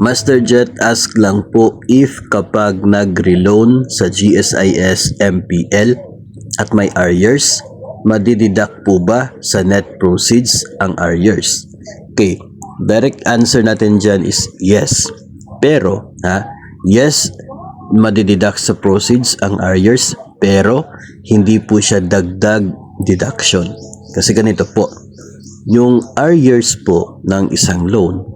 Master Jet ask lang po if kapag nag-reloan sa GSIS MPL at may arrears, madideduct po ba sa net proceeds ang arrears? Okay, direct answer natin dyan is yes. Pero, yes, madideduct sa proceeds ang arrears, pero hindi po siya dagdag deduction. Kasi ganito po, yung arrears po ng isang loan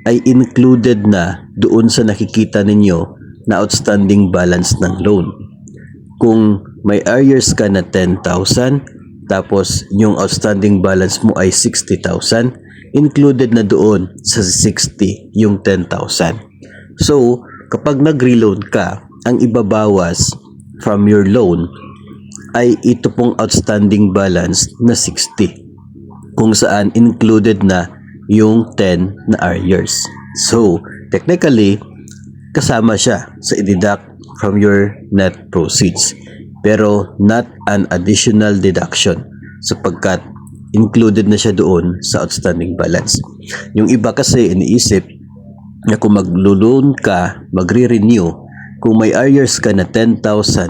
ay included na doon sa nakikita ninyo na outstanding balance ng loan. Kung may arrears ka na 10,000, tapos yung outstanding balance mo ay 60,000, included na doon sa 60 yung 10,000. So, kapag nag-reloan ka, ang ibabawas from your loan ay ito pong outstanding balance na 60, kung saan included na yung 10 na arrears. So, technically, kasama siya sa i-deduct from your net proceeds, pero not an additional deduction sapagkat included na siya doon sa outstanding balance. Yung iba kasi iniisip na kung maglo-loan ka, magre-renew, kung may arrears ka na 10,000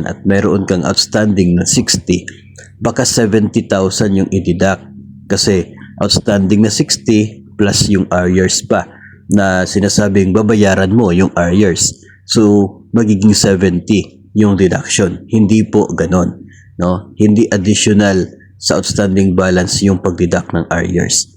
at meron kang outstanding na 60, baka 70,000 yung i-deduct kasi outstanding na 60 plus yung arrears pa na sinasabing babayaran mo yung arrears. So, magiging 70 yung deduction. Hindi po ganon, no? Hindi additional sa outstanding balance yung pag-deduct ng arrears.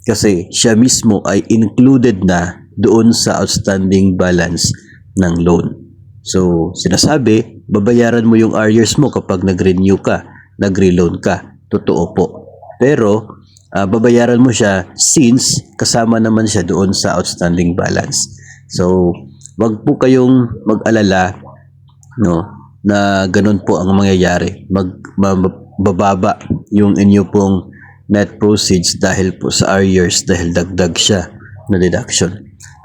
Kasi siya mismo ay included na doon sa outstanding balance ng loan. So, sinasabi, babayaran mo yung arrears mo kapag nag-renew ka, nag-reloan ka. Totoo po. Pero, babayaran mo siya since kasama naman siya doon sa outstanding balance. So, wag po kayong mag-alala, no, na ganun po ang mangyayari. Bababa yung inyo pong net proceeds dahil po sa arrears, dahil dagdag siya na deduction.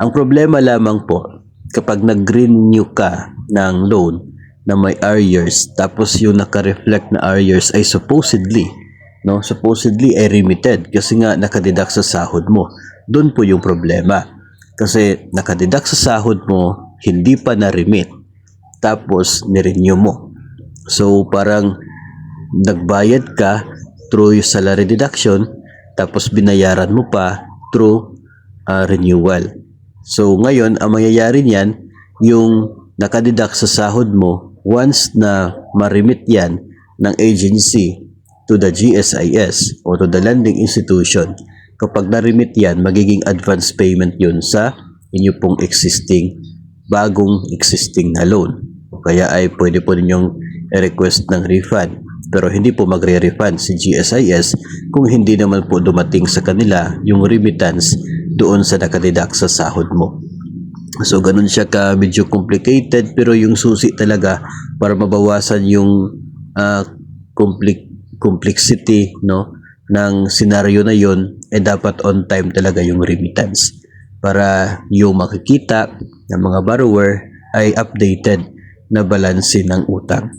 Ang problema lamang po, kapag nag-renew ka ng loan na may arrears, tapos yung naka-reflect na arrears ay supposedly ay remitted kasi nga nakadeduct sa sahod mo. Doon po yung problema. Kasi nakadeduct sa sahod mo, hindi pa na-remit, tapos ni-renew mo. So parang nagbayad ka through yung salary deduction, tapos binayaran mo pa through renewal. So ngayon, ang mangyayari niyan, yung nakadeduct sa sahod mo, once na ma-remit yan ng agency to the GSIS o to the lending institution, kapag na-remit yan, magiging advance payment yun sa inyo pong bagong existing na loan. Kaya ay pwede po ninyong i-request ng refund. Pero hindi po magre-refund si GSIS kung hindi naman po dumating sa kanila yung remittance doon sa nakadeduct sa sahod mo. So ganun siya ka medyo complicated, pero yung susi talaga para mabawasan yung complexity, no, ng scenario na yon, dapat on time talaga yung remittance para yung makikita ng mga borrower ay updated na balanse ng utang.